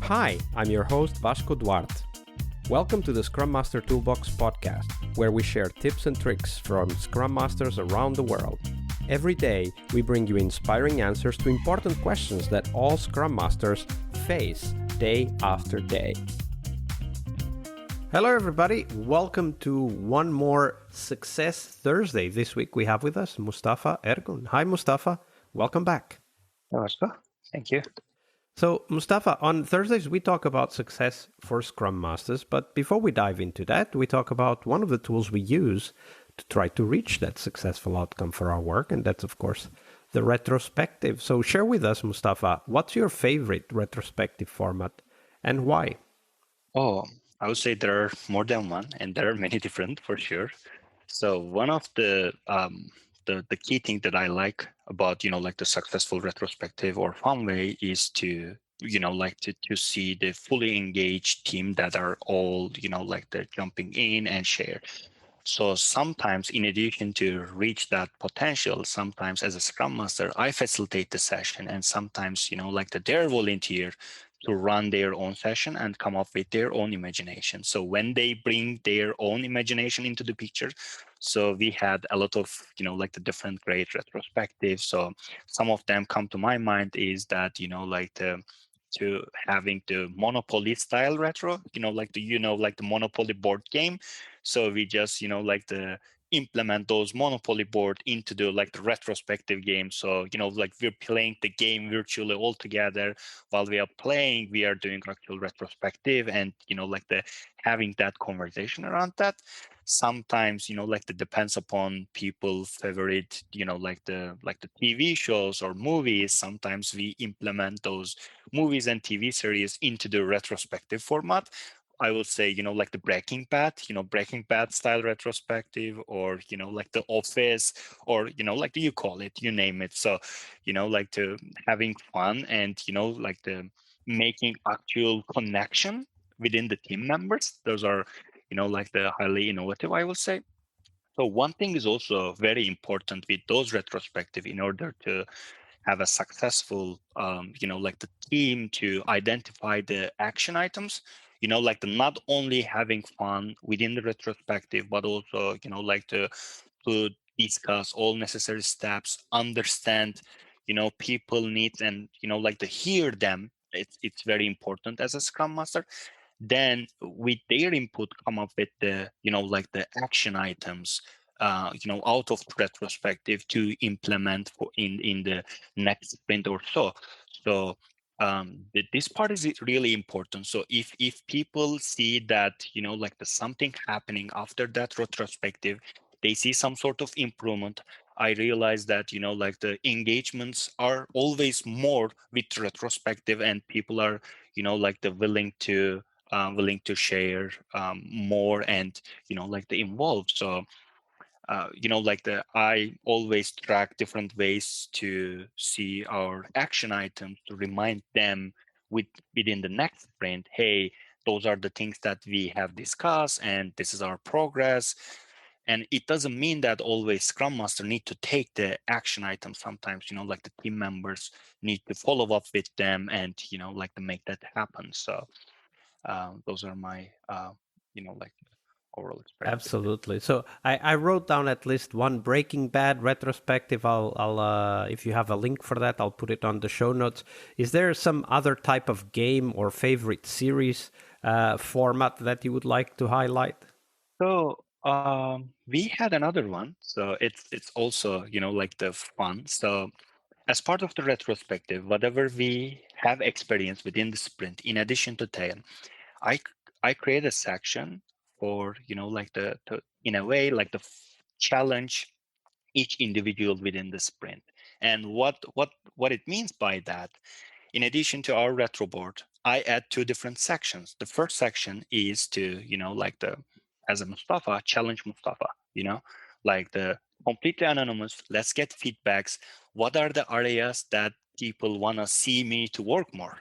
Hi, I'm your host Vasco Duarte. Welcome to the Scrum Master Toolbox podcast, where we share tips and tricks from Scrum Masters around the world. Every day, we bring you inspiring answers to important questions that all Scrum Masters face day after day. Hello, everybody. Welcome to one more Success Thursday. This week we have with us Mustafa Ergun. Hi, Mustafa. Welcome back. Vasco, thank you. So, Mustafa, on Thursdays we talk about success for Scrum Masters, but before we dive into that, we talk about one of the tools we use to try to reach that successful outcome for our work, and that's, of course, the retrospective. So share with us, Mustafa, what's your favorite retrospective format and why? Oh, I would say there are more than one, and there are many different for sure. So one of the key thing that I like about like the successful retrospective or fun way is to to see the fully engaged team that are all like they're jumping in and share. So sometimes, in addition to reach that potential, sometimes as a Scrum Master, I facilitate the session, and sometimes, like they're volunteer to run their own session and come up with their own imagination. So when they bring their own imagination into the picture, so we had a lot of, like the different great retrospectives. So some of them come to my mind is that, to having the Monopoly style retro, like the Monopoly board game. So we just, implement those Monopoly board into the retrospective game. So, like we're playing the game virtually all together. While we are playing, we are doing actual retrospective and, the having that conversation around that. Sometimes, it depends upon people's favorite, like the TV shows or movies. Sometimes we implement those movies and TV series into the retrospective format. I would say, like the Breaking Bad style retrospective, or, like the Office, or, like you call it, you name it. So, like to having fun and, like the making actual connection within the team members. Those are, like the highly innovative, I will say. So one thing is also very important with those retrospective in order to have a successful like the team to identify the action items, like the not only having fun within the retrospective, but also like to discuss all necessary steps, understand people needs, and like to hear them. It's very important as a Scrum Master. Then with their input come up with the like the action items out of retrospective to implement in the next sprint or so. So this part is really important. So if people see that like the something happening after that retrospective, they see some sort of improvement. I realize that like the engagements are always more with retrospective, and people are like the willing to share more and like the involved. So like the I always track different ways to see our action items to remind them within the next sprint, hey, those are the things that we have discussed and this is our progress. And it doesn't mean that always Scrum Master need to take the action item. Sometimes like the team members need to follow up with them and like to make that happen. So those are my like overall experience. Absolutely. So I wrote down at least one Breaking Bad retrospective. I'll if you have a link for that, I'll put it on the show notes. Is there some other type of game or favorite series format that you would like to highlight? So we had another one. So it's also like the fun. So as part of the retrospective, whatever we have experienced within the sprint, in addition to 10, I I create a section for like in a way like the challenge each individual within the sprint. And what it means by that, in addition to our retro board, I add two different sections. The first section is to like the as a Mustafa challenge Mustafa, like the completely anonymous. Let's get feedbacks. What are the areas that people want to see me to work more?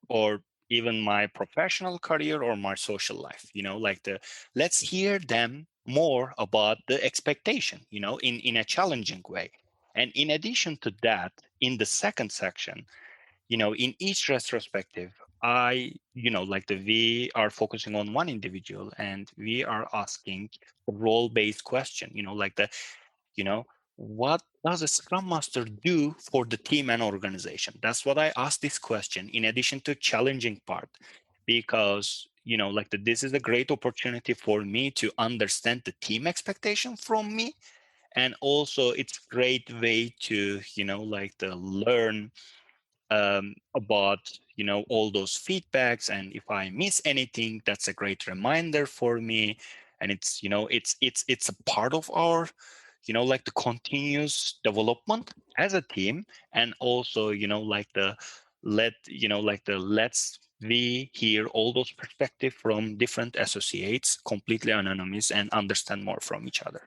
Or even my professional career or my social life, like the let's hear them more about the expectation, in a challenging way. And in addition to that, in the second section, in each retrospective, we are focusing on one individual and we are asking a role-based question, you know, what does a Scrum Master do for the team and organization? That's what I asked this question, in addition to challenging part, because this is a great opportunity for me to understand the team expectation from me, and also it's great way to learn about all those feedbacks, and if I miss anything, that's a great reminder for me. And it's a part of our the continuous development as a team, and also let's we hear all those perspectives from different associates, completely anonymous, and understand more from each other.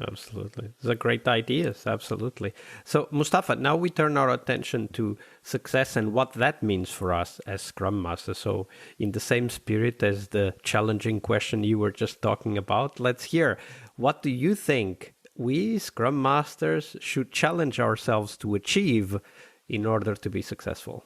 Absolutely. Those are great ideas. Absolutely. So, Mustafa, now we turn our attention to success and what that means for us as Scrum Masters. So, in the same spirit as the challenging question you were just talking about, let's hear, what do you think we Scrum Masters should challenge ourselves to achieve in order to be successful?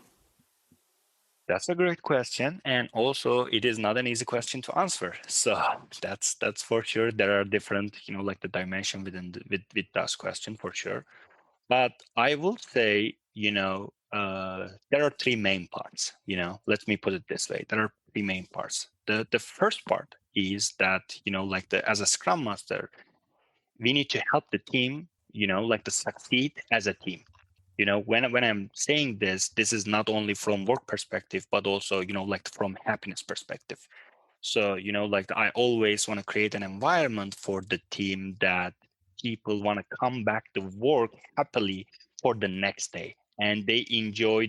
That's a great question, and also it is not an easy question to answer. So that's for sure. There are different, the dimension within with that question for sure. But I will say, there are three main parts. Let me put it this way: there are three main parts. The first part is that as a Scrum Master, we need to help the team, to succeed as a team. When I'm saying this is not only from work perspective, but also from happiness perspective. So I always want to create an environment for the team that people want to come back to work happily for the next day, and they enjoy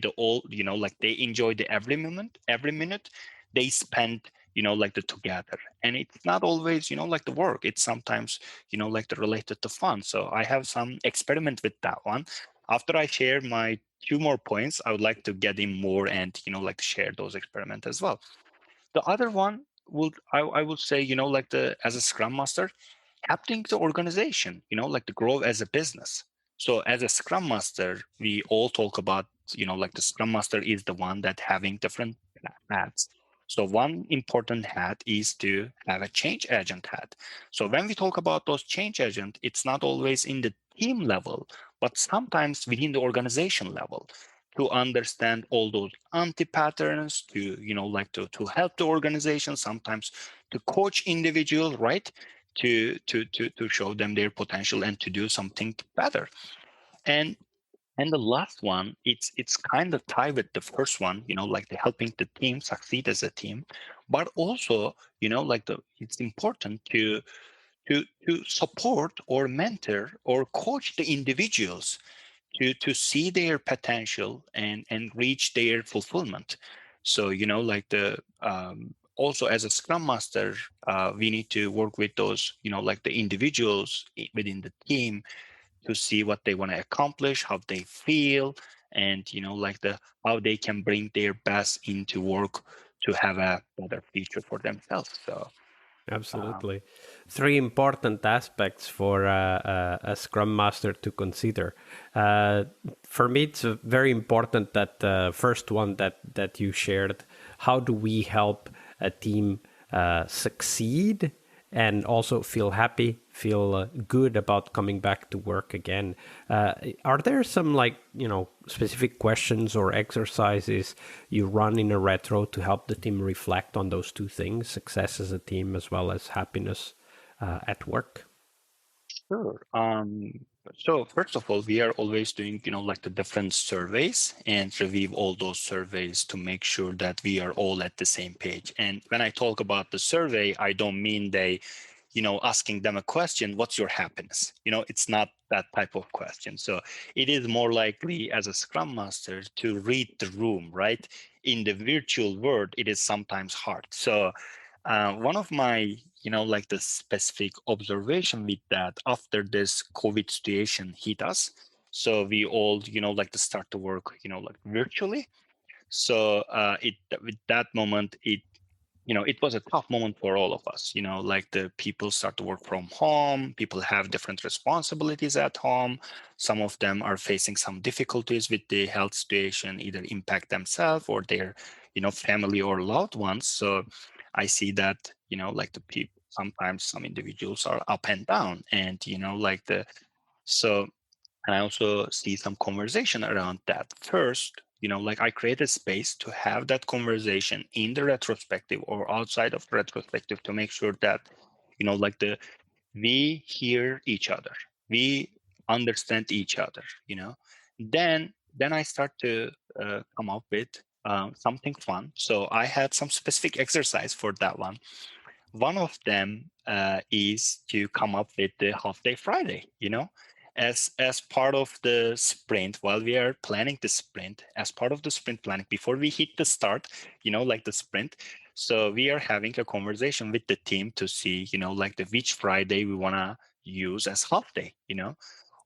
they enjoy the every minute they spend the together. And it's not always the work, it's sometimes the related to fun. So I have some experiment with that one. After I share my two more points, I would like to get in more and share those experiments as well. The other one would I would say, as a Scrum Master, helping the organization, to grow as a business. So as a Scrum Master, we all talk about, the Scrum Master is the one that having different hats. So one important hat is to have a change agent hat. So when we talk about those change agent, it's not always in the team level, but sometimes within the organization level, to understand all those anti-patterns, to to help the organization, sometimes to coach individual, right, to show them their potential and to do something better. And and the last one, it's kind of tied with the first one, the helping the team succeed as a team, but also it's important to support or mentor or coach the individuals to see their potential and reach their fulfillment. So also as a Scrum Master, we need to work with those the individuals within the team to see what they want to accomplish, how they feel, and the how they can bring their best into work to have a better future for themselves. So um, Absolutely. Three important aspects for a Scrum Master to consider. Uh, for me, it's very important that the first one that you shared. How do we help a team succeed and also feel happy, feel good about coming back to work again? Are there some specific questions or exercises you run in a retro to help the team reflect on those two things, success as a team as well as happiness at work? Sure. So first of all, we are always doing, the different surveys and review all those surveys to make sure that we are all at the same page. And when I talk about the survey, I don't mean they, asking them a question, what's your happiness? It's not that type of question. So it is more likely as a Scrum Master to read the room, right? In the virtual world, it is sometimes hard. So one of my, the specific observation with that after this COVID situation hit us, so we all, to start to work, virtually. So it with that moment, it it was a tough moment for all of us. Like the people start to work from home, people have different responsibilities at home. Some of them are facing some difficulties with the health situation, either impact themselves or their, family or loved ones. So I see that, like the people, sometimes some individuals are up and down, and, so and I also see some conversation around that. First, like I create a space to have that conversation in the retrospective or outside of the retrospective to make sure that, like we hear each other, we understand each other, Then I start to come up with something fun. So I had some specific exercise for that one. One of them is to come up with the half day Friday, as part of the sprint. While we are planning the sprint, as part of the sprint planning, before we hit the start, like the sprint. So we are having a conversation with the team to see, like the which Friday we want to use as half day,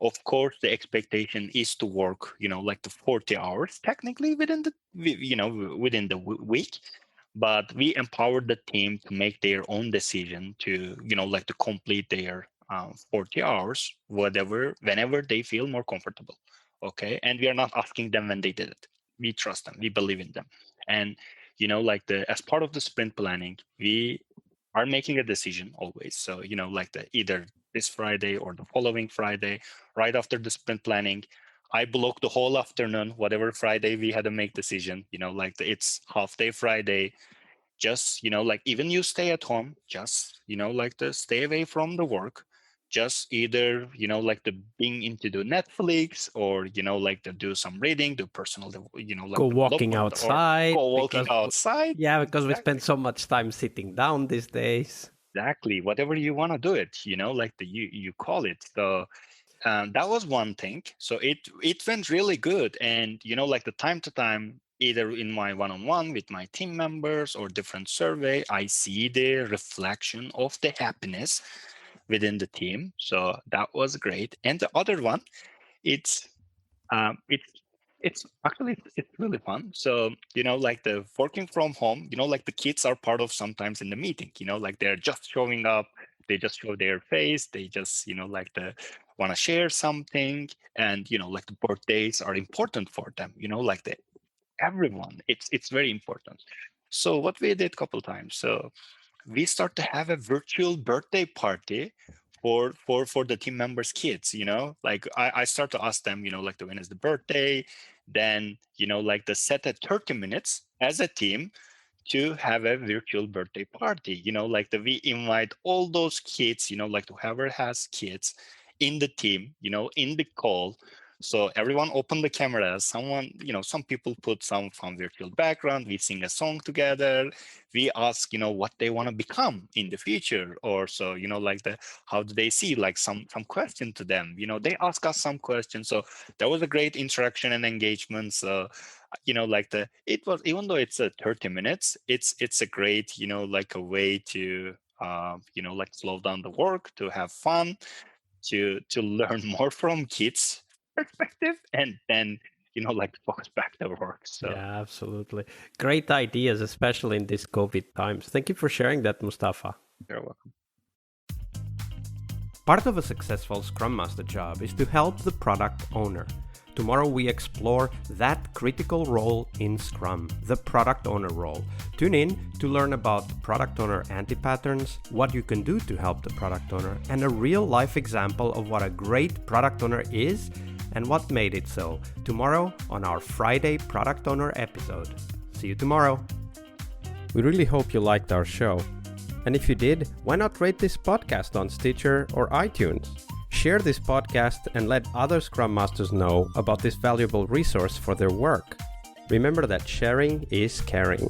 Of course, the expectation is to work, like the 40 hours technically within the, within the week, but we empower the team to make their own decision to, like to complete their 40 hours, whenever they feel more comfortable. Okay. And we are not asking them when they did it. We trust them. We believe in them. And, like as part of the sprint planning, we are making a decision always. So, like either this Friday or the following Friday, right after the sprint planning, I block the whole afternoon, whatever Friday we had to make decision, like it's half day Friday. Just, like even you stay at home, just, like to stay away from the work. Just either, like the being into the Netflix, or, like to do some reading, do personal, Go like walking development, or outside go walking outside. because we spend Exactly. so much time sitting down these days. Exactly. Whatever you want to do it, like you call it. So that was one thing. So it went really good. And like the time to time, either in my one-on-one with my team members or different survey, I see the reflection of the happiness within the team. So that was great. And the other one, it's um, it's it's actually it's really fun. So like the working from home, like the kids are part of sometimes in the meeting. Like they're just showing up, they just show their face, they just like the want to share something, and like the birthdays are important for them. Like the everyone, it's very important. So what we did a couple times, so we start to have a virtual birthday party for the team members' kids. Like I start to ask them, like when is the birthday, then like the set at 30 minutes as a team to have a virtual birthday party. Like we invite all those kids, like whoever has kids in the team, in the call. So everyone open the cameras. Someone, some people put some fun virtual background. We sing a song together. We ask, what they want to become in the future, or so, like how do they see, like some question to them. They ask us some questions. So that was a great interaction and engagement. So like it was, even though it's a 30 minutes, it's a great, like a way to like slow down the work, to have fun, to learn more from kids perspective, and then like focus back the work. So Yeah, absolutely. Great ideas, especially in these COVID times. Thank you for sharing that, Mustafa. you're welcome. Part of a successful Scrum Master job is to help the product owner. Tomorrow we explore that critical role in Scrum, the product owner role. Tune in to learn about product owner anti-patterns, what you can do to help the product owner, and a real-life example of what a great product owner is and what made it so. Tomorrow on our Friday Product Owner episode. See you tomorrow. We really hope you liked our show. And if you did, why not rate this podcast on Stitcher or iTunes? Share this podcast and let other Scrum Masters know about this valuable resource for their work. Remember that sharing is caring.